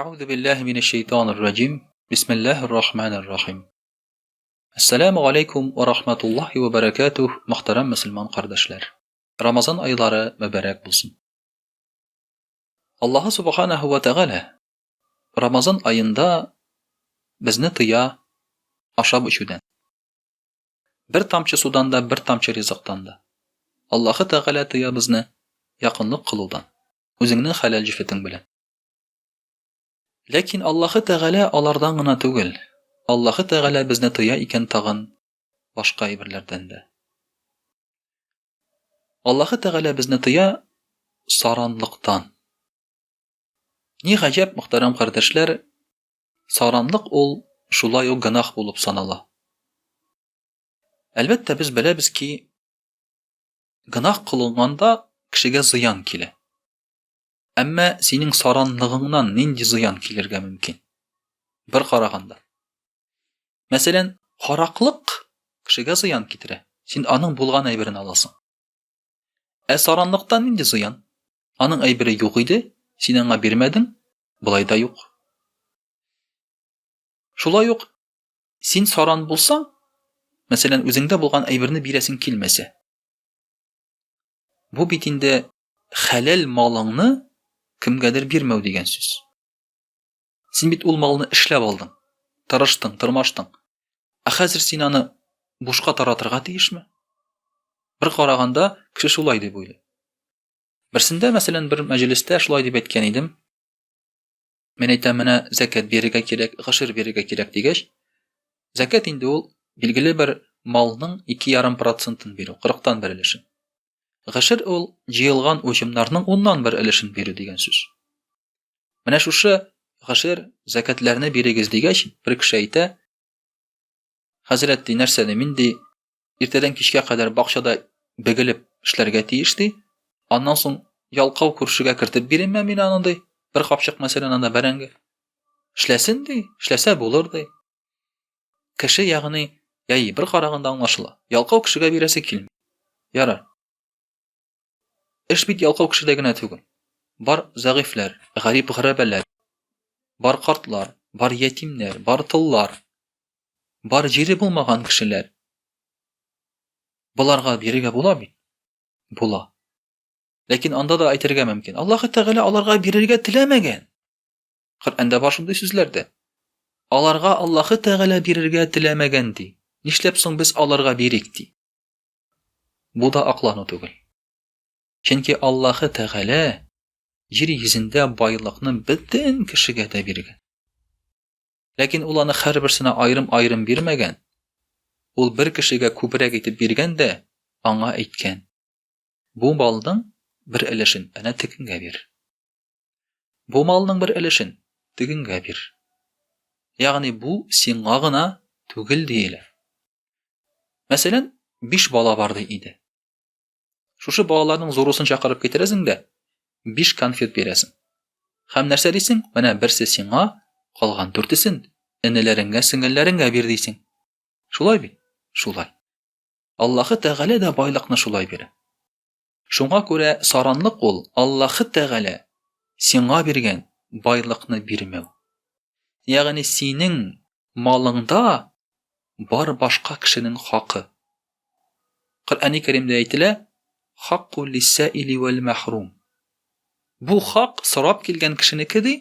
أعوذ بالله من الشيطان الرجيم بسم الله الرحمن الرحيم Assalamu alaikum ve rahmetullahi ve berekatuh muhterem Müslüman kardeşler. Ramazan ayları mübarek bulsun. Allah subhanahu ve teala Ramazan ayında bizni tıya aşab içüden. Bir tamçı sudan da bir tamçı rizıktan da. Allah Teala tıya bizni yakınlık kılıdan. Özünün halal cifetin bilen. Lakin Allah Teala alardan gına tugil. Allah Teala bizni tıya iken tağın başka ibirlerden de. Allah Teala bizni tıya saranlıktan. Ni gacep muhterem kardeşler, saranlık ol şulay o günah bulup sanala. Elbette biz bilemiz ki günah kılınğanda kişiге ziyan kile. Ama senin saranlığından nindi ziyan kilirge mümkün. Bir qaraganda. Mesela haraklık kişiге ziyan kitire. Sen anın bulgan aybirini alasın. Saranlıktan nindi ziyan? Anın aybiri yok idi, sen ana birmedin, bulay da yok. Şulay yok. Sen saran bulsan, mesela özünde bulgan aybirini biresin kilmese. Bu bitinde halal malını kimgedir birmev degen söz. Sen bit ol malını işlep aldın, tırıştın, tırmaştın. Hazır sen anı boşqa taratırga tiyişmi? Bir qaraganda kişi şulay dep oylaydi. Birsinde mesela bir mecliste şulay dep etken idim. Men aytam mena zakat berige kerek, g'ashir berige kerek degech. Zakat indi ol belgili bir malning 2,5%'ын beru, 40'tan bir ulushun. G'ashir ol jiyilgan o'chimlarning 10'dan bir ulushun beru degan so'z. Mana şuşa g'ashir zakatlarni berigiz degech bir kishi ayta: "Hazratli narsani mindi ertadan kechga qadar baqshada begilib ishlarga tiyishdi. Ondan so'ng yalqov kurshiga kiritib beraman men anday. Bir qapchiq masalan anda baranga. İşlesin dey, işlese bulur dey." Kishi ya'ni bir qaraganda anlaşıla. Yalqov kishiga berasi kelmi. Yarar. Ish bit yalqov kishidagina tugul. Bar zag'iflar, g'arib g'irabalar, bar qartlar, bar yetimler, bar tillar, bar jeri bulmagan kishilar. Bularga beriga bulami? Bula. Lakin anda da aytırga mümkün. Allah Teala alarga berirge tilemagan. Qur'anda bar shunday so'zlarda. Alarga Allah Teala berirge tilemagandi. Nishlepsin biz alarga berikdi. Bu da aqlanu tugul. Çünkü Allah Teala yer yuzida boyliqni bütün kishiga da bergan. Lakin ularni har birsine ayrım bermagan. Ul bir kishiga ko'proq etib berganda anga aytgan: "Bu malning bir ulushun ana tekinga ber. Bu malning bir ulushun tekinga ber." Ya'ni bu senga gina tugil deyli. Masalan, 5 bala bardı idi. Şuşu balalarning zo'rusin chaqirib ketirasing-da, 5 konfet berasin. Ham narsa deysin, mana birsi senga, qolgan 4'isin inalaringga, singillaringga ber deysin. Şulay bit. Şulay. Allah Teala da boyliqni şulay berar. Şunga ko'ra saranlık ol Allah Teala senga bergan boyliqni bermew. Ya'ni sening malingda bar boshqa kishining haqqi. Qur'oni Karimda aytilar: "Haqqul lis-sa'ili vel mahrum." Bu haq so'rab kelgan kishinikidi,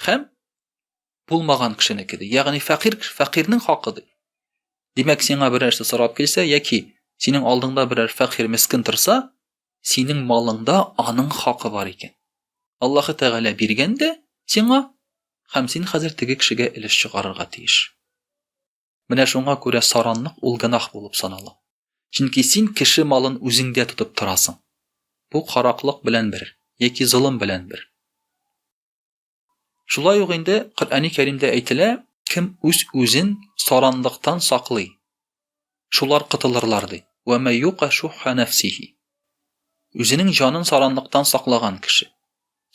ham bulmagan kishinikidi. Ya'ni faqirning haqqidir. Demak, senga bir narsa so'rab kelsa yoki sening oldingda biror faqir miskin tursa, sening malingda aning haqqi bor ekan. Allah Teala berganda senga ham sen hozir tegi kishiga ilish chiqarırga tiyish. Mana shunga ko'ra saranliq ul gunoh bo'lib sanala. Chunki sen kishi malын o'zingda tutib turasың. Bu qaraqliq bilan bir yoki zulm bilan bir. Shulay yo'q endi Qur'oni Karimda aytilar: "Kim o'zin saranliqdan saqlay, shular qutulurlardi. Va may yuqashuha nafsihi." O'zining jonin saranliqdan saqlagan kishi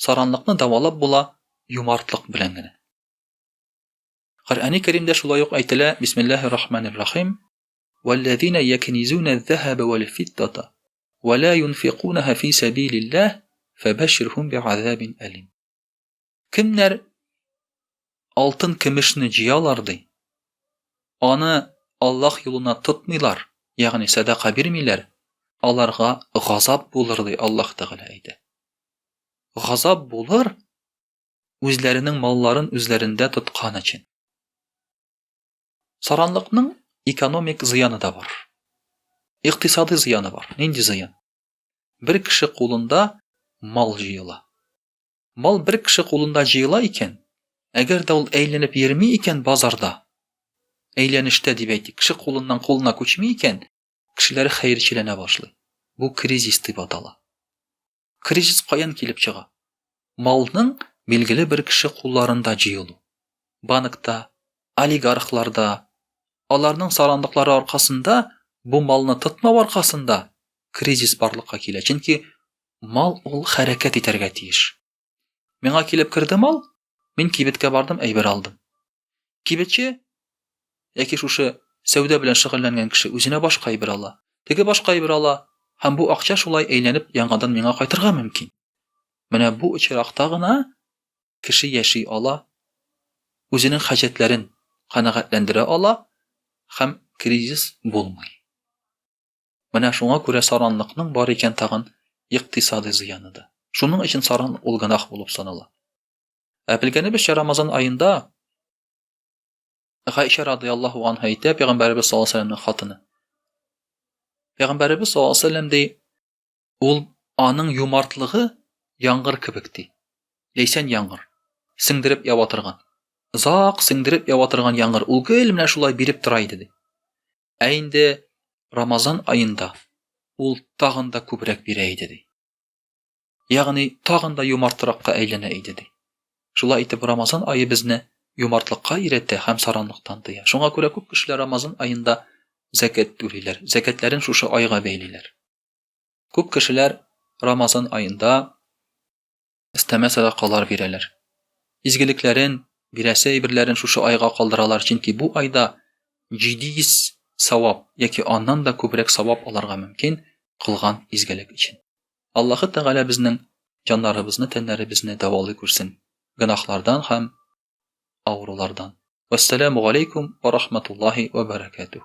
saranliqni davolab bo'la yumartliq bilangina. Qur'oni Karimda shulay yo'q aytilar: Bismillahirrohmanirrohim. "Vallazina yaknizuna az-zahaba wal-fiddata wa la yunfiqunaha fi sabilillah fabashshirhum bi'azabin alim." Kimler алтын көмешне җыялар ди. Аны Аллаһ юлына тотмыйлар, ягъни садака бирмиләр, аларга газап булыр ди Аллаһ Тәгалә әйтә. Газап булыр үзләренең малларын үзләрендә тоткан өчен. Саранлыкның экономик зыяны да бар. Иктисади зыяны бар. Нинди зыян? Бер кеше кулында мал җыела. Мал бер кеше кулында җыела икән, әгәр дә ул әйләнеп йөрми икән базарда, әйләнештә дип әйтик, кеше кулыннан кулына күчми икән, кешеләр хәерчеләнә башлый. Бу кризис дип атала. Кризис каян килеп чыга? Малның билгеле бер кеше кулларында җыелу. Банкта, олигархларда, аларның сарандыклары аркасында, бу малны тотмау аркасында кризис барлыкка килә. Чөнки мал ул хәрәкәт итәргә тиеш. Миңа килеп керде мал, мин кибеткә бардым, әйбер алдым. Кибетче яки шушы сәүдә белән шөгыльләнгән кеше үзенә башка әйбер ала. Теге башка әйбер ала, һәм бу акча шулай әйләнеп яңадан миңа кайтырга мөмкин. Менә бу очракта гына кеше яши ала, үзенең хаҗәтләрен канагатьләндерә ала һәм кризис булмый. Менә шуңа күрә саранлыкның бар икән тагын иктисади зыяны да. Шуның өчен саран ул гынах булып санала. Белгәнебезчә Рамазан аенда Гайша радиллаһу анха әйтә, Пәйгамбәрбез саллаллаһу алейһи ва сәлләмнең хатыны. Пәйгамбәрбез саллаллаһу алейһи ва сәлләм ди, ул аның юмартлыгы яңгыр кебек ди. Ләйсән яңгыр, сеңдереп ява торган. Зак сеңдереп ява торган яңгыр ул гел менә шулай биреп тора иде ди. Ә инде Рамазан аенда ул тагын да күбрәк бирә иде ди. Ягъни тагын да юмартракка әйләнә иде ди. Шулай итеп Рамазан ае безне юмартлыкка өйрәтә һәм саранлыктан тыя. Шуңа күрә күп кешеләр Рамазан аенда закат түлиләр. Закатларын шушы айга бәйлиләр. Күп кешеләр Рамазан аенда истәмә садакалар бирәләр. Изгелекләрен, бирәсе әйберләрен шушы айга калдыралар, чөнки бу айда җидис савап яки аннан да күбрәк савап алырга мөмкин кылган изгелек өчен. Аллаһы Тәгалә безнең җаннарыбызны, тәннәребезне дәвалый күрсен гынахлардан һәм авырулардан. Вассаламу алейкум ва рахматуллаһи ва баракатуһ.